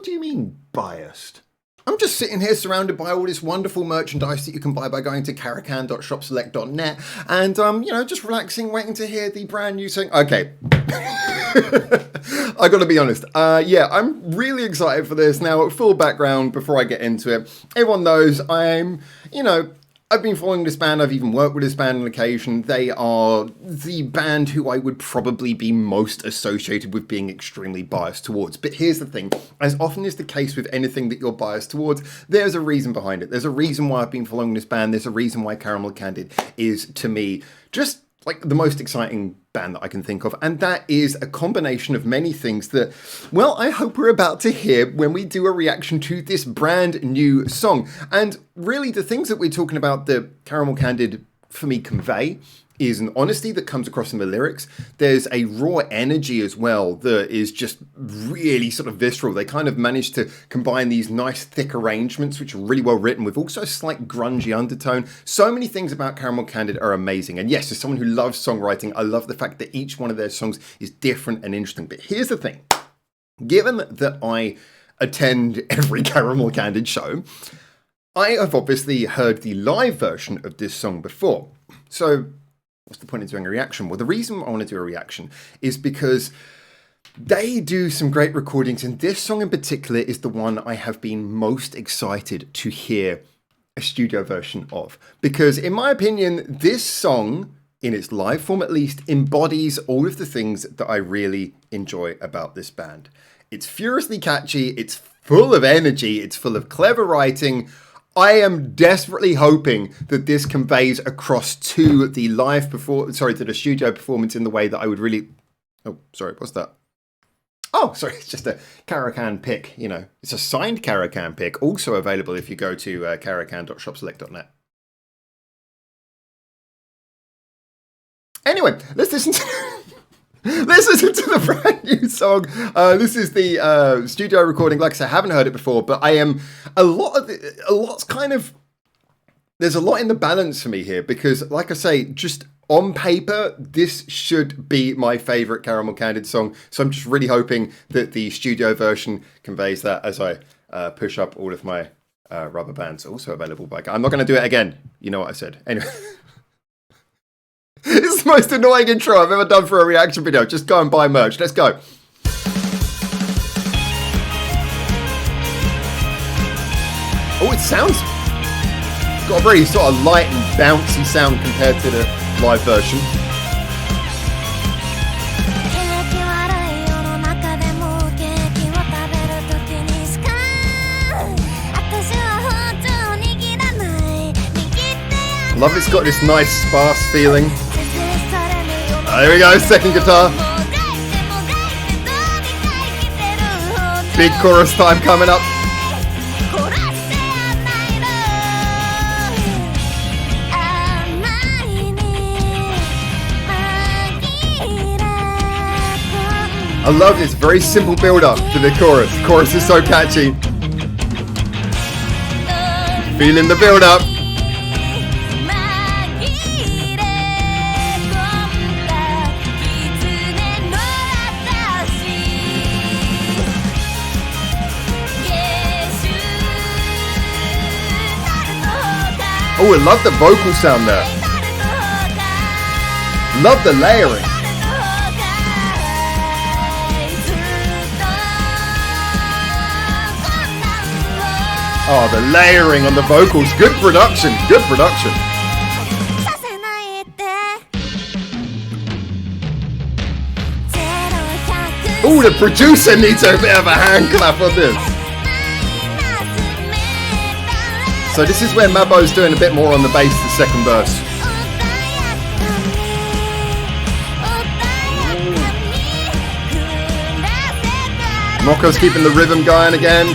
What do you mean, biased? I'm just sitting here surrounded by all this wonderful merchandise that you can buy by going to caracan.shopselect.net and, just relaxing, waiting to hear the brand new song. Okay. I gotta be honest. I'm really excited for this. Now, full background before I get into it. Everyone knows I've been following this band. I've even worked with this band on occasion. They are the band who I would probably be most associated with being extremely biased towards. But here's the thing. As often is the case with anything that you're biased towards, there's a reason behind it. There's a reason why I've been following this band. There's a reason why Caramel Candid is, to me, just like the most exciting band that I can think of. And that is a combination of many things that, well, I hope we're about to hear when we do a reaction to this brand new song. And really the things that we're talking about that Caramel Candid, for me, convey is an honesty that comes across in the lyrics. There's a raw energy as well that is just really sort of visceral. They kind of managed to combine these nice thick arrangements, which are really well written, with also a slight grungy undertone. So many things about Caramel Candid are amazing. And yes, as someone who loves songwriting, I love the fact that each one of their songs is different and interesting. But here's the thing. Given that I attend every Caramel Candid show, I have obviously heard the live version of this song before. So what's the point of doing a reaction? Well, the reason I want to do a reaction is because they do some great recordings, and this song in particular is the one I have been most excited to hear a studio version of. Because in my opinion, this song, in its live form at least, embodies all of the things that I really enjoy about this band. It's furiously catchy, it's full of energy, it's full of clever writing. I am desperately hoping that this conveys across to the to the studio performance in the way that I would really... Oh, sorry, what's that? Oh, sorry, it's just a Caracan pick, It's a signed Caracan pick, also available if you go to caracan.shopselect.net. Anyway, let's listen to... Let's listen to the brand new song. This is the studio recording. Like I said, I haven't heard it before, but I am there's a lot in the balance for me here because, like I say, just on paper, this should be my favorite Caramel Candid song. So I'm just really hoping that the studio version conveys that as I push up all of my rubber bands, also available by... I'm not going to do it again. You know what I said. Anyway. It's the most annoying intro I've ever done for a reaction video. Just go and buy merch. Let's go. Oh, it sounds... got a very sort of light and bouncy sound compared to the live version. I love it's got this nice sparse feeling. There we go, second guitar. Big chorus time coming up. I love this very simple build up to the chorus. The chorus is so catchy. Feeling the build up. Oh, I love the vocal sound there. Love the layering. Oh, the layering on the vocals. Good production. Good production. Oh, the producer needs a bit of a hand clap on this. So this is where Mabo's doing a bit more on the bass, the second verse. Moko's keeping the rhythm going again.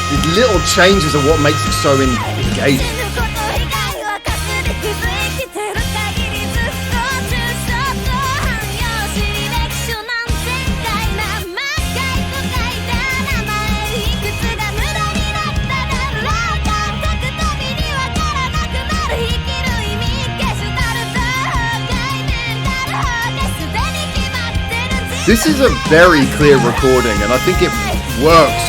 These little changes are what makes it so engaging. This is a very clear recording, and I think it works.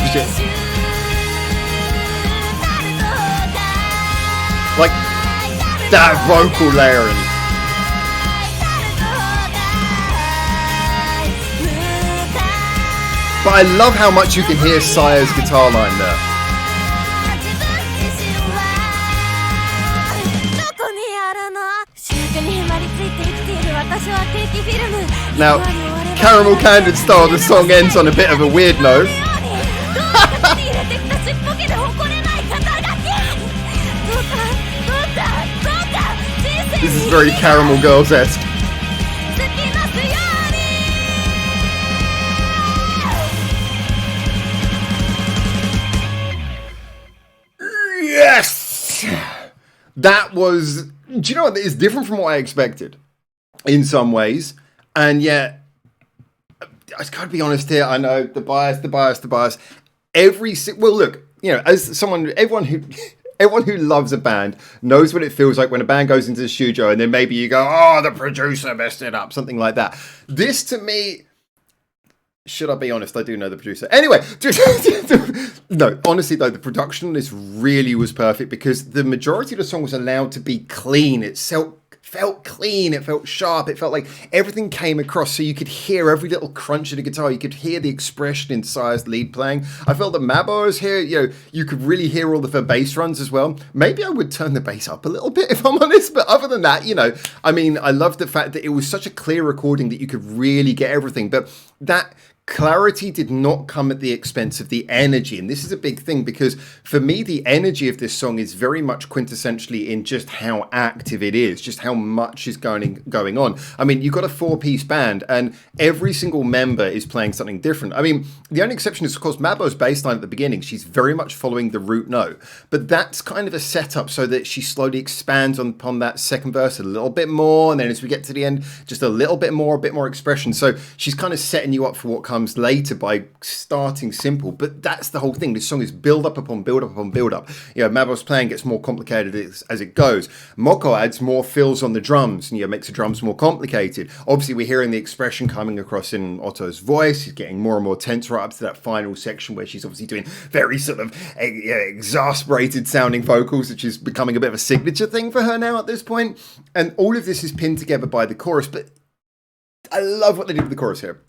Like that vocal layering. But I love how much you can hear Sire's guitar line there. Now, Caramel Candid style, the song ends on a bit of a weird note. This is very Caramel Girls-esque. Yes! That was... Do you know what? It's different from what I expected in some ways. And yet, I've got to be honest here. I know the bias. Well, look, you know, as someone, everyone who loves a band knows what it feels like when a band goes into the studio and then maybe you go, oh, the producer messed it up, something like that. This, to me, should I be honest? I do know the producer. Anyway, no, honestly though, the production on this really was perfect because the majority of the song was allowed to be clean. It felt clean, it felt sharp, it felt like everything came across so you could hear every little crunch of the guitar, you could hear the expression in Sire's lead playing. I felt that Mabo's here, you know, you could really hear all of her bass runs as well. Maybe I would turn the bass up a little bit if I'm honest, but other than that, you know, I mean, I love the fact that it was such a clear recording that you could really get everything, but that clarity did not come at the expense of the energy. And this is a big thing because for me, the energy of this song is very much quintessentially in just how active it is, just how much is going on. I mean, you've got a 4-piece band and every single member is playing something different. I mean, the only exception is, of course, Mabo's bass line at the beginning. She's very much following the root note, but that's kind of a setup so that she slowly expands upon that second verse a little bit more. And then as we get to the end, just a bit more expression. So she's kind of setting you up for what comes later by starting simple, but that's the whole thing. This song is build up upon build up upon build up. You know, Mabo's playing gets more complicated as it goes. Moko adds more fills on the drums and, you know, makes the drums more complicated. Obviously, we're hearing the expression coming across in Otto's voice. He's getting more and more tense right up to that final section where she's obviously doing very sort of exasperated sounding vocals, which is becoming a bit of a signature thing for her now at this point. And all of this is pinned together by the chorus, but I love what they did with the chorus here.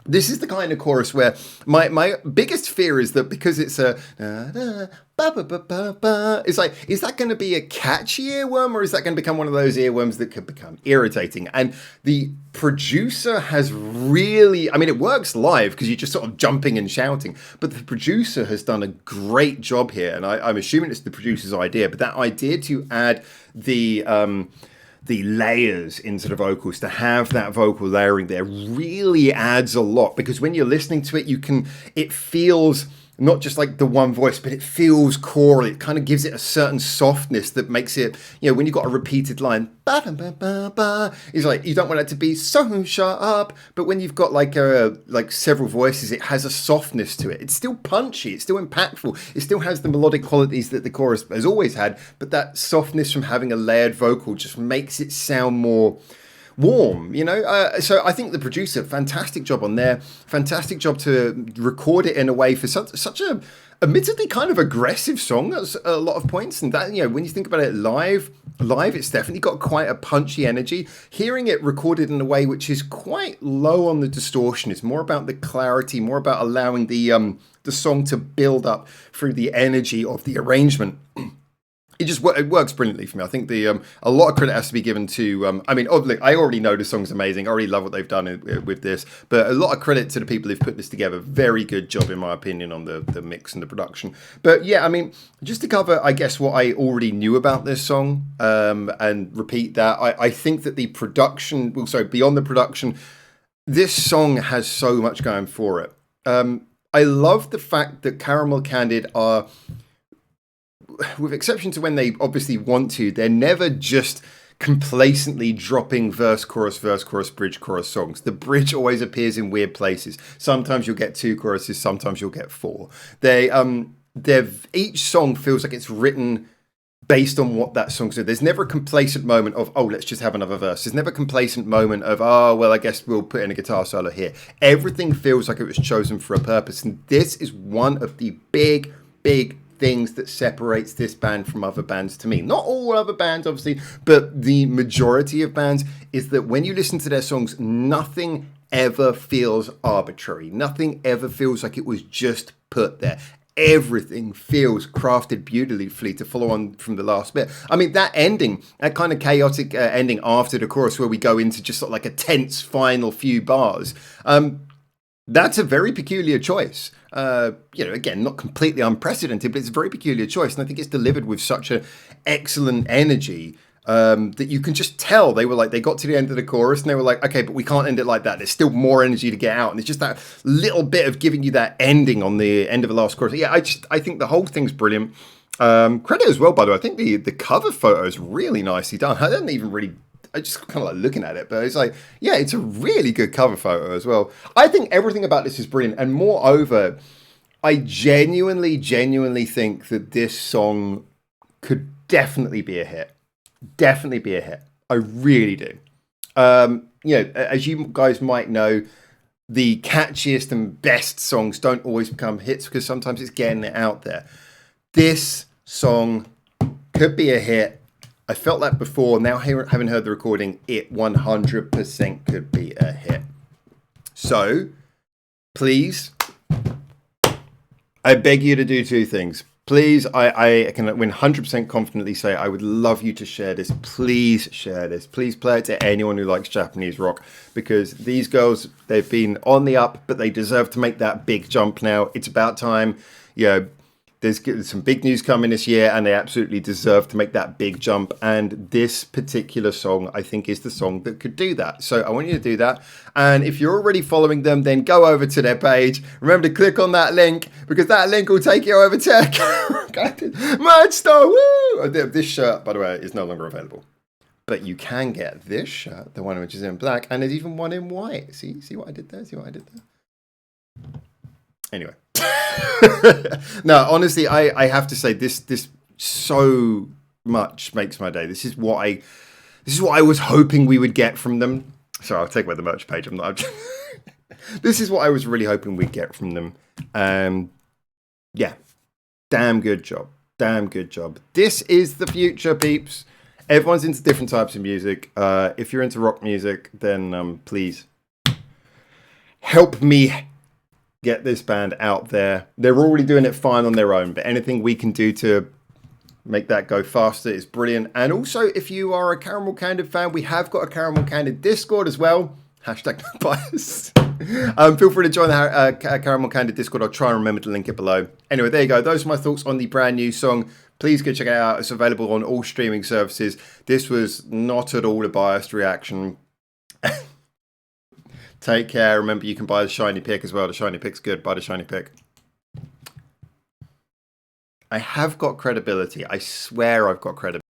This is the kind of chorus where my biggest fear is that because it's a it's like, is that going to be a catchy earworm or is that going to become one of those earworms that could become irritating? And the producer has really, I mean, it works live because you're just sort of jumping and shouting, but the producer has done a great job here. And I'm assuming it's the producer's idea, but that idea to add the layers into the vocals, to have that vocal layering there really adds a lot, because when you're listening to it, it feels not just like the one voice, but it feels choral. It kind of gives it a certain softness that makes it, you know, when you've got a repeated line, it's like, you don't want it to be so sharp, but when you've got like several voices, it has a softness to it. It's still punchy, it's still impactful, it still has the melodic qualities that the chorus has always had, but that softness from having a layered vocal just makes it sound more warm, you know. So I think the producer, fantastic job on there, fantastic job to record it in a way for such a admittedly kind of aggressive song at a lot of points. And that, you know, when you think about it live it's definitely got quite a punchy energy. Hearing it recorded in a way which is quite low on the distortion, it's more about the clarity, more about allowing the song to build up through the energy of the arrangement. It works brilliantly for me. I think a lot of credit has to be given to, I mean, look, I already know the song's amazing. I already love what they've done with this, but a lot of credit to the people who've put this together. Very good job, in my opinion, on the mix and the production. But yeah, I mean, just to cover, I guess, what I already knew about this song, and repeat that, I think that the production, also beyond the production, this song has so much going for it. I love the fact that Caramel Candid are, with exception to when they obviously want to, they're never just complacently dropping verse, chorus, bridge, chorus songs. The bridge always appears in weird places. Sometimes you'll get 2 choruses, sometimes you'll get 4. Each song feels like it's written based on what that song's doing. There's never a complacent moment of, oh, let's just have another verse. There's never a complacent moment of, oh, well, I guess we'll put in a guitar solo here. Everything feels like it was chosen for a purpose. And this is one of the big things that separates this band from other bands to me. Not all other bands, obviously, but the majority of bands, is that when you listen to their songs, nothing ever feels arbitrary. Nothing ever feels like it was just put there. Everything feels crafted beautifully to follow on from the last bit. I mean, that ending, that kind of chaotic ending after the chorus where we go into just sort of like a tense final few bars, that's a very peculiar choice. Again, not completely unprecedented, but it's a very peculiar choice. And I think it's delivered with such an excellent energy that you can just tell they got to the end of the chorus and they were like, okay, but we can't end it like that. There's still more energy to get out. And it's just that little bit of giving you that ending on the end of the last chorus. Yeah, I think the whole thing's brilliant. Credit as well, by the way. I think the cover photo is really nicely done. I just kind of like looking at it, but it's like, yeah, it's a really good cover photo as well. I think everything about this is brilliant. And moreover, I genuinely think that this song could definitely be a hit. Definitely be a hit. I really do. As you guys might know, the catchiest and best songs don't always become hits because sometimes it's getting it out there. This song could be a hit. I felt that before. Now, having heard the recording, it 100% could be a hit. So, please, I beg you to do two things. Please, I can 100% confidently say I would love you to share this. Please share this. Please play it to anyone who likes Japanese rock, because these girls, they've been on the up, but they deserve to make that big jump now. It's about time. There's some big news coming this year, and they absolutely deserve to make that big jump. And this particular song, I think, is the song that could do that. So I want you to do that. And if you're already following them, then go over to their page. Remember to click on that link, because that link will take you over to merch store. Woo! This shirt, by the way, is no longer available. But you can get this shirt, the one which is in black, and there's even one in white. See what I did there? Anyway. No, honestly, I have to say this so much makes my day. This is what I was hoping we would get from them. Sorry, I'll take away the merch page. This is what I was really hoping we'd get from them. Yeah, damn good job. This is the future, peeps. Everyone's into different types of music. If you're into rock music, then please help me get this band out there. They're already doing it fine on their own, but anything we can do to make that go faster is brilliant. And also, if you are a Caramel CANDiD fan, we have got a Caramel CANDiD Discord as well. #bias. Feel free to join the Caramel CANDiD Discord. I'll try and remember to link it below. Anyway, there you go. Those are my thoughts on the brand new song. Please go check it out. It's available on all streaming services. This was not at all a biased reaction. Take care. Remember, you can buy the shiny pick as well. The shiny pick's good. Buy the shiny pick. I have got credibility. I swear I've got credibility.